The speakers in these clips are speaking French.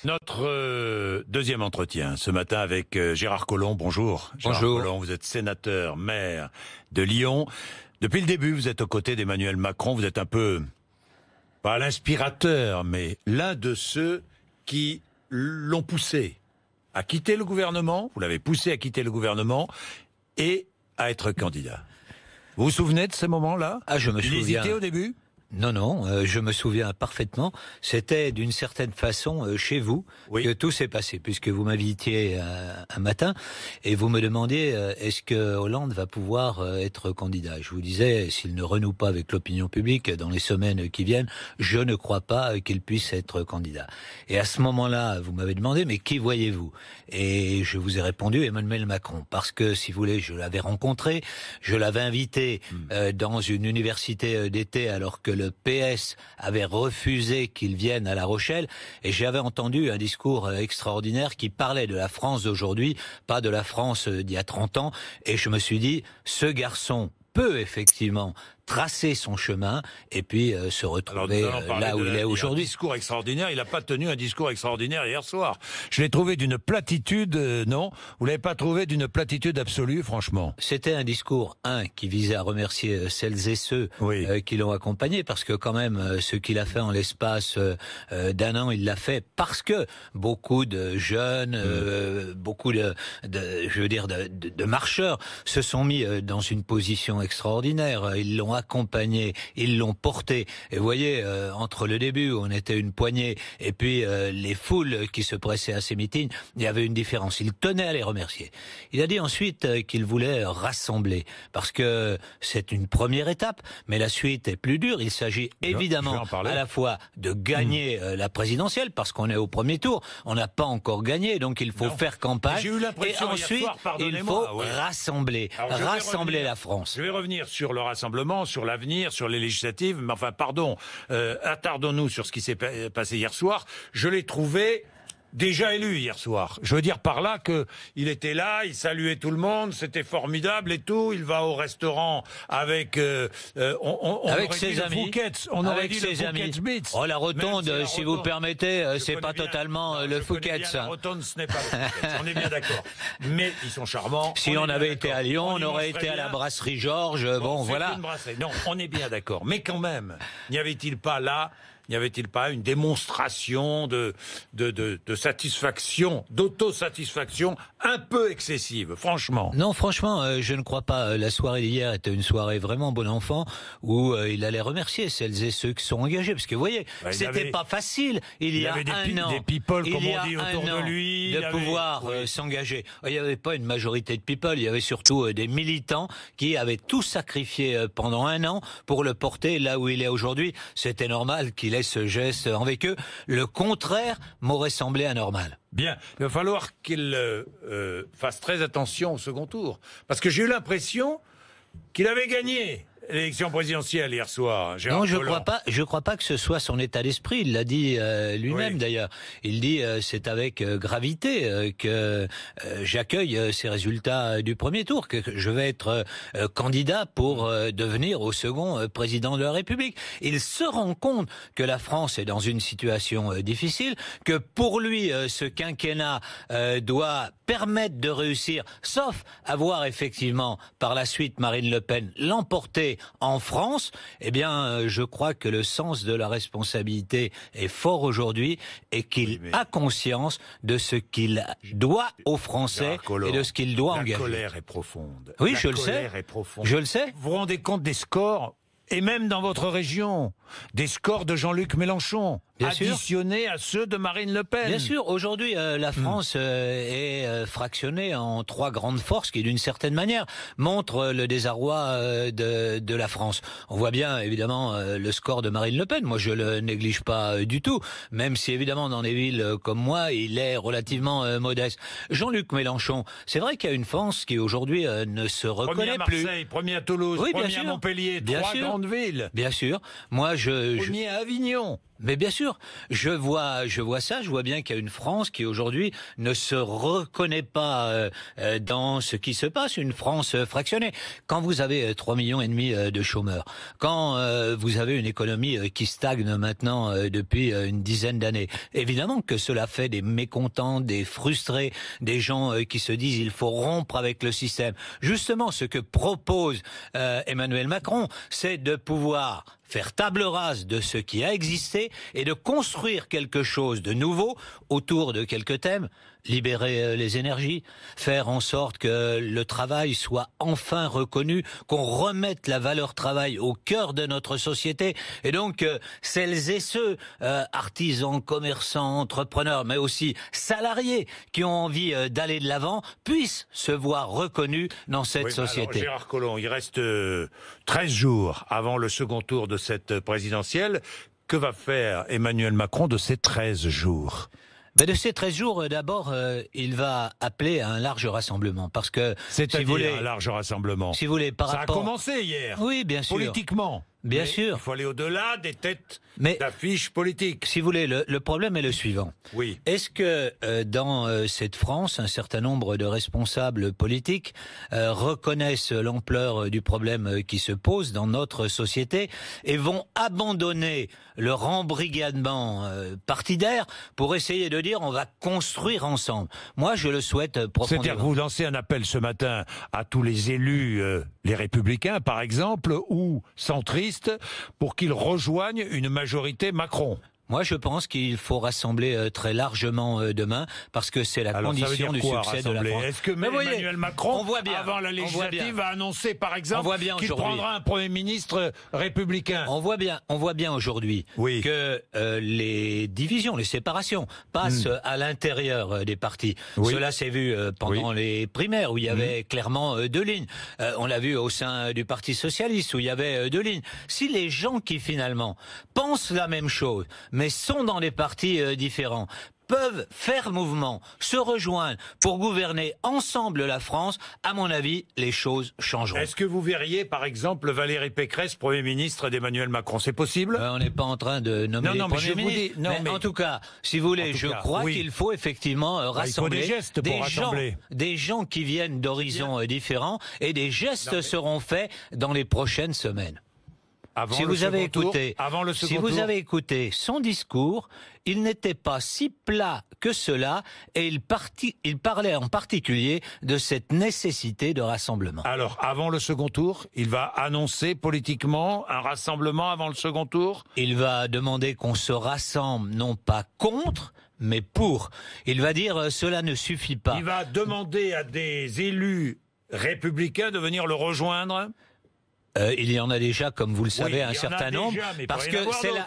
Notre deuxième entretien ce matin avec Gérard Collomb. Bonjour. Gérard Collomb, vous êtes sénateur, maire de Lyon. Depuis le début, vous êtes aux côtés d'Emmanuel Macron. Vous êtes un peu, pas l'inspirateur, mais l'un de ceux qui l'ont poussé à quitter le gouvernement. Vous l'avez poussé à quitter le gouvernement et à être candidat. Vous vous souvenez de ce moment-là? Ah, je me souviens. Il hésitait au début? Non, je me souviens parfaitement. C'était d'une certaine façon chez vous que tout s'est passé, puisque vous m'invitiez un matin et vous me demandiez est-ce que Hollande va pouvoir être candidat. Je vous disais, s'il ne renoue pas avec l'opinion publique dans les semaines qui viennent, je ne crois pas qu'il puisse être candidat. Et à ce moment-là, vous m'avez demandé, mais qui voyez-vous? Et je vous ai répondu, Emmanuel Macron, parce que, si vous voulez, je l'avais rencontré, je l'avais invité dans une université d'été alors que le PS avait refusé qu'il vienne à La Rochelle, et j'avais entendu un discours extraordinaire qui parlait de la France d'aujourd'hui, pas de la France d'il y a 30 ans, et je me suis dit, ce garçon peut effectivement tracer son chemin et puis se retrouver là où il est aujourd'hui. Un discours extraordinaire, il n'a pas tenu un discours extraordinaire hier soir. Je l'ai trouvé d'une platitude, non? Vous l'avez pas trouvé d'une platitude absolue, franchement? C'était un discours, qui visait à remercier celles et ceux qui l'ont accompagné, parce que quand même, ce qu'il a fait en l'espace d'un an, il l'a fait parce que beaucoup de jeunes, beaucoup de marcheurs se sont mis dans une position extraordinaire. Ils l'ont accompagné, ils l'ont porté. Et vous voyez, entre le début où on était une poignée et puis les foules qui se pressaient à ces meetings, il y avait une différence. Il tenait à les remercier. Il a dit ensuite qu'il voulait rassembler, parce que c'est une première étape, mais la suite est plus dure. Il s'agit évidemment à la fois de gagner la présidentielle, parce qu'on est au premier tour, on n'a pas encore gagné, donc il faut faire campagne. J'ai eu l'impression, et ensuite, hier soir, il faut rassembler, rassembler la France. Je vais revenir sur le rassemblement, sur l'avenir, sur les législatives, mais enfin, pardon, attardons-nous sur ce qui s'est passé hier soir. Je l'ai trouvé déjà élu hier soir. Je veux dire par là que il était là, il saluait tout le monde, c'était formidable et tout. Il va au restaurant avec avec ses amis. On aurait avec dit ses le amis. Fouquet's. Oh, la rotonde, si vous permettez, c'est pas totalement le Fouquet's. La rotonde, ce n'est pas le Fouquet's. On est bien d'accord. Mais ils sont charmants. Si on avait été à Lyon, on aurait été à la brasserie Georges. Bon, voilà. Non, on est bien d'accord. Mais quand même, n'y avait-il pas là? N'y avait-il pas une démonstration de satisfaction, d'autosatisfaction un peu excessive, franchement? Non, franchement, je ne crois pas. La soirée d'hier était une soirée vraiment bon enfant, où il allait remercier celles et ceux qui sont engagés, parce que vous voyez, c'était pas facile. Il y a un an, des people, comme on dit, autour de lui, de pouvoir s'engager. Il n'y avait pas une majorité de people, il y avait surtout des militants qui avaient tout sacrifié pendant un an pour le porter là où il est aujourd'hui. C'était normal qu'il ait ce geste avec eux. Le contraire m'aurait semblé anormal. Bien, il va falloir qu'il fasse très attention au second tour, parce que j'ai eu l'impression qu'il avait gagné l'élection présidentielle hier soir. Non, je crois pas que ce soit son état d'esprit. Il l'a dit lui-même d'ailleurs. Il dit c'est avec gravité que j'accueille ces résultats du premier tour, que je vais être candidat pour devenir au second président de la République. Il se rend compte que la France est dans une situation difficile, que pour lui ce quinquennat doit permettre de réussir, sauf avoir effectivement par la suite Marine Le Pen l'emporter en France. Eh bien, je crois que le sens de la responsabilité est fort aujourd'hui, et qu'il a conscience de ce qu'il doit aux Français et de ce qu'il doit engager. La colère est profonde. Oui, je le sais. Je le sais. Vous vous rendez compte des scores? Et même dans votre région, des scores de Jean-Luc Mélenchon, additionnés à ceux de Marine Le Pen. Bien sûr, aujourd'hui, la France est fractionnée en trois grandes forces qui, d'une certaine manière, montrent le désarroi de la France. On voit bien, évidemment, le score de Marine Le Pen. Moi, je le néglige pas du tout, même si, évidemment, dans des villes comme moi, il est relativement modeste. Jean-Luc Mélenchon, c'est vrai qu'il y a une France qui, aujourd'hui, ne se reconnaît plus. Premier à Marseille, premier à Toulouse, premier à Montpellier, trois grandes villes. Bien sûr. Moi, premier à Avignon. Mais bien sûr, je vois ça, je vois bien qu'il y a une France qui aujourd'hui ne se reconnaît pas dans ce qui se passe, une France fractionnée. Quand vous avez 3,5 millions de chômeurs, quand vous avez une économie qui stagne maintenant depuis une dizaine d'années, évidemment que cela fait des mécontents, des frustrés, des gens qui se disent il faut rompre avec le système. Justement, ce que propose Emmanuel Macron, c'est de pouvoir faire table rase de ce qui a existé et de construire quelque chose de nouveau autour de quelques thèmes. Libérer les énergies, faire en sorte que le travail soit enfin reconnu, qu'on remette la valeur travail au cœur de notre société. Et donc, celles et ceux, artisans, commerçants, entrepreneurs, mais aussi salariés qui ont envie d'aller de l'avant, puissent se voir reconnus dans cette société. Alors, Gérard Collomb, il reste 13 jours avant le second tour de cette présidentielle. Que va faire Emmanuel Macron de ces 13 jours ? De ces 13 jours, d'abord, il va appeler à un large rassemblement, parce que c'est-à-dire un large rassemblement. Si vous voulez, ça a commencé hier. Oui, bien sûr. Politiquement. Bien sûr. Il faut aller au-delà des têtes d'affiches politiques. Si vous voulez, le problème est le suivant. Oui. Est-ce que dans cette France, un certain nombre de responsables politiques reconnaissent l'ampleur du problème qui se pose dans notre société et vont abandonner leur embrigadement partidaire pour essayer de dire on va construire ensemble? Moi, je le souhaite profondément. C'est-à-dire que vous lancez un appel ce matin à tous les élus, les Républicains par exemple, ou centristes, pour qu'ils rejoignent une majorité Macron. Moi, je pense qu'il faut rassembler très largement demain, parce que c'est la condition du succès de la France. Est-ce que Emmanuel Macron, avant la législative, va annoncer, par exemple, qu'il prendra un Premier ministre républicain? On voit bien aujourd'hui que les divisions, les séparations passent à l'intérieur des partis. Cela s'est vu pendant les primaires, où il y avait clairement deux lignes. On l'a vu au sein du Parti socialiste, où il y avait deux lignes. Si les gens qui, finalement, pensent la même chose, mais sont dans des partis différents, peuvent faire mouvement, se rejoindre pour gouverner ensemble la France, à mon avis, les choses changeront. Est-ce que vous verriez, par exemple, Valérie Pécresse, Premier ministre d'Emmanuel Macron? C'est possible? On n'est pas en train de nommer les premiers ministres. Mais en tout cas, si vous voulez, je crois qu'il faut effectivement rassembler des gens qui viennent d'horizons différents, et des gestes seront faits dans les prochaines semaines. Si vous avez écouté son discours, il n'était pas si plat que cela, et il parlait en particulier de cette nécessité de rassemblement. Alors, avant le second tour, il va annoncer politiquement un rassemblement avant le second tour? Il va demander qu'on se rassemble, non pas contre, mais pour. Il va dire cela ne suffit pas. Il va demander à des élus républicains de venir le rejoindre? Il y en a déjà, comme vous le savez, un certain nombre, parce que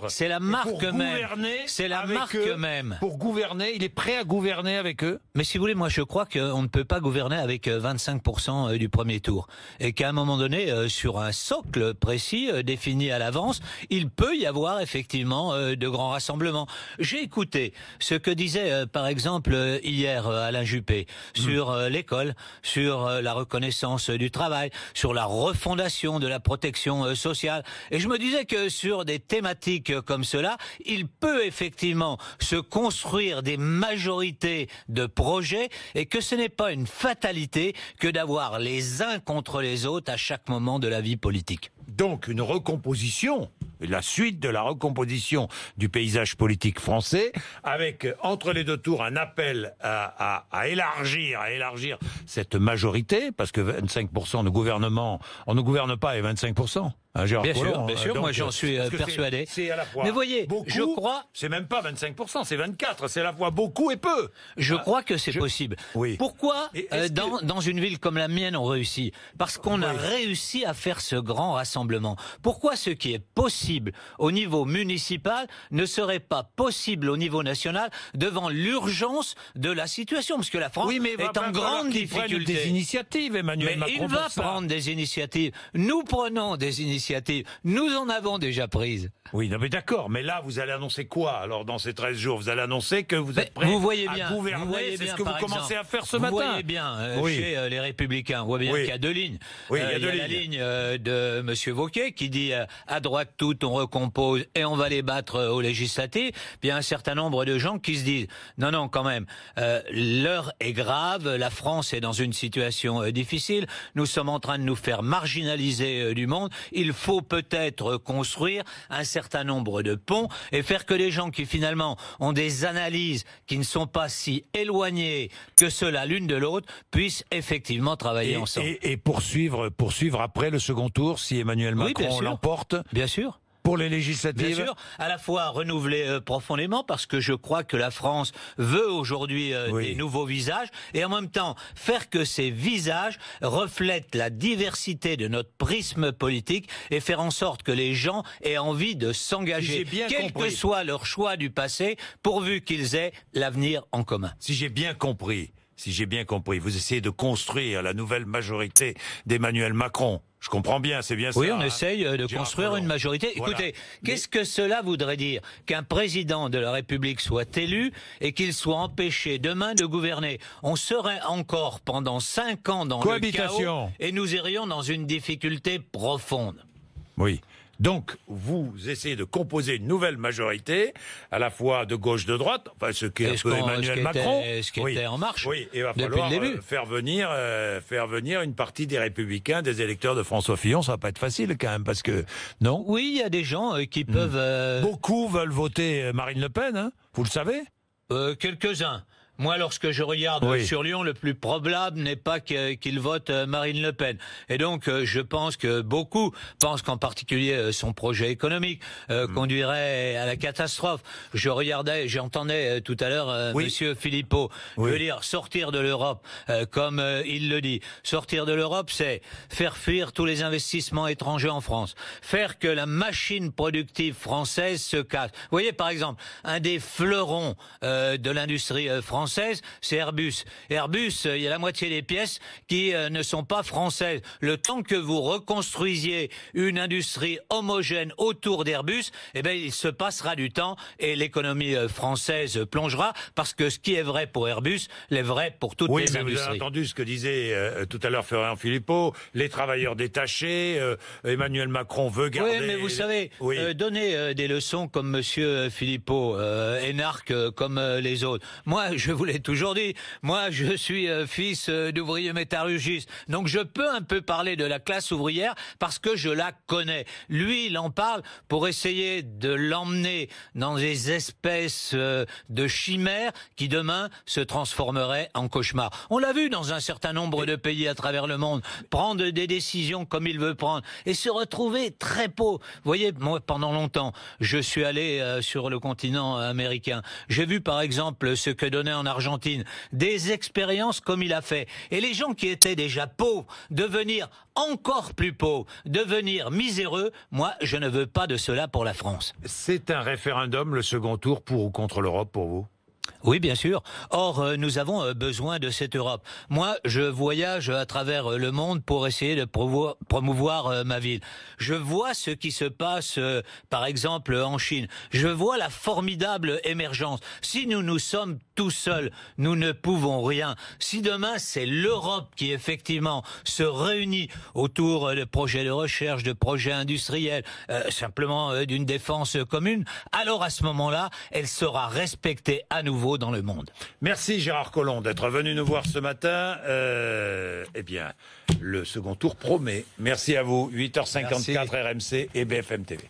c'est la marque même. C'est la marque même. Pour gouverner, il est prêt à gouverner avec eux? Mais si vous voulez, moi je crois qu'on ne peut pas gouverner avec 25% du premier tour. Et qu'à un moment donné, sur un socle précis, défini à l'avance, il peut y avoir effectivement de grands rassemblements. J'ai écouté ce que disait par exemple hier Alain Juppé sur l'école, sur la reconnaissance du travail, sur la refondation de la protection sociale. Et je me disais que sur des thématiques comme cela, il peut effectivement se construire des majorités de projets, et que ce n'est pas une fatalité que d'avoir les uns contre les autres à chaque moment de la vie politique. Donc une recomposition, la suite de la recomposition du paysage politique français, avec entre les deux tours un appel à élargir cette majorité, parce que 25% de gouvernement, on ne gouverne pas avec 25%. Bien sûr, donc, moi j'en suis persuadé. C'est à la fois mais voyez, beaucoup, je crois... C'est même pas 25%, c'est 24%, c'est à la fois beaucoup et peu. Je crois que c'est possible. Oui. Pourquoi dans une ville comme la mienne on réussit? Parce qu'on a réussi à faire ce grand rassemblement. Pourquoi ce qui est possible au niveau municipal ne serait pas possible au niveau national, devant l'urgence de la situation? Parce que la France est en grande difficulté. Des initiatives, Emmanuel Macron. Mais il va prendre des initiatives. Nous prenons des initiatives. initiatives. Nous en avons déjà prises. Oui, non mais d'accord, mais là vous allez annoncer quoi? Alors dans ces 13 jours, vous allez annoncer que vous êtes prêt à gouverner, c'est ce que vous commencez à faire ce matin. Vous voyez bien, chez les Républicains, on voit bien qu'il y a deux lignes. Oui, il y a deux lignes. La ligne de Monsieur Wauquiez qui dit à droite tout, on recompose et on va les battre aux législatives. Puis il y a un certain nombre de gens qui se disent non quand même, l'heure est grave, la France est dans une situation difficile, nous sommes en train de nous faire marginaliser du monde, il faut peut-être construire un certain nombre de ponts et faire que les gens qui finalement ont des analyses qui ne sont pas si éloignées que cela l'une de l'autre puissent effectivement travailler ensemble. Et poursuivre après le second tour si Emmanuel Macron l'emporte. Bien sûr. Pour les législatives. Bien sûr, à la fois renouveler profondément parce que je crois que la France veut aujourd'hui des nouveaux visages et en même temps faire que ces visages reflètent la diversité de notre prisme politique et faire en sorte que les gens aient envie de s'engager, quel que soit leur choix du passé, pourvu qu'ils aient l'avenir en commun. Si j'ai bien compris, vous essayez de construire la nouvelle majorité d'Emmanuel Macron. Je comprends bien, c'est bien ça. Oui, on essaye de construire une majorité. Écoutez, qu'est-ce que cela voudrait dire? Qu'un président de la République soit élu et qu'il soit empêché demain de gouverner. On serait encore pendant 5 ans dans le chaos et nous irions dans une difficulté profonde. Oui. Donc, vous essayez de composer une nouvelle majorité, à la fois de gauche, de droite, enfin ce qui est un peu Emmanuel Macron. Ce qui était en marche. Oui, et il va falloir faire venir une partie des Républicains, des électeurs de François Fillon. Ça va pas être facile quand même, parce que non. Oui, il y a des gens qui peuvent. Beaucoup veulent voter Marine Le Pen, hein, vous le savez. Quelques-uns. Moi, lorsque je regarde sur Lyon, le plus probable n'est pas qu'il vote Marine Le Pen. Et donc, je pense que beaucoup pensent qu'en particulier son projet économique conduirait à la catastrophe. J'entendais tout à l'heure Monsieur Philippot. Je veux dire, sortir de l'Europe, comme il le dit. Sortir de l'Europe, c'est faire fuir tous les investissements étrangers en France. Faire que la machine productive française se casse. Vous voyez, par exemple, un des fleurons de l'industrie française, c'est Airbus. Airbus, il y a la moitié des pièces qui ne sont pas françaises. Le temps que vous reconstruisiez une industrie homogène autour d'Airbus, eh ben, il se passera du temps et l'économie française plongera parce que ce qui est vrai pour Airbus l'est vrai pour toutes les industries. Vous avez entendu ce que disait tout à l'heure Florian Philippot, les travailleurs détachés, Emmanuel Macron veut garder... Oui, mais vous savez, donner des leçons comme Monsieur Philippot, énarque comme les autres. Moi, je vous l'ai toujours dit, moi je suis fils d'ouvrier métallurgiste, donc je peux un peu parler de la classe ouvrière parce que je la connais. Lui, il en parle pour essayer de l'emmener dans des espèces de chimères qui demain se transformeraient en cauchemars. On l'a vu dans un certain nombre de pays à travers le monde, prendre des décisions comme il veut prendre et se retrouver très pauvre. Vous voyez, moi pendant longtemps, je suis allé sur le continent américain. J'ai vu par exemple ce que donnait en Argentine des expériences comme il a fait. Et les gens qui étaient déjà pauvres, devenir encore plus pauvres, devenir miséreux, moi je ne veux pas de cela pour la France. C'est un référendum, le second tour, pour ou contre l'Europe pour vous ? Oui, bien sûr. Or, nous avons besoin de cette Europe. Moi, je voyage à travers le monde pour essayer de promouvoir ma ville. Je vois ce qui se passe, par exemple, en Chine. Je vois la formidable émergence. Si nous sommes tout seuls, nous ne pouvons rien. Si demain, c'est l'Europe qui, effectivement, se réunit autour de projets de recherche, de projets industriels, simplement d'une défense commune, alors à ce moment-là, elle sera respectée à nouveau dans le monde. Merci Gérard Collomb d'être venu nous voir ce matin. Eh bien, le second tour promet. Merci à vous. 8h54 Merci. RMC et BFM TV.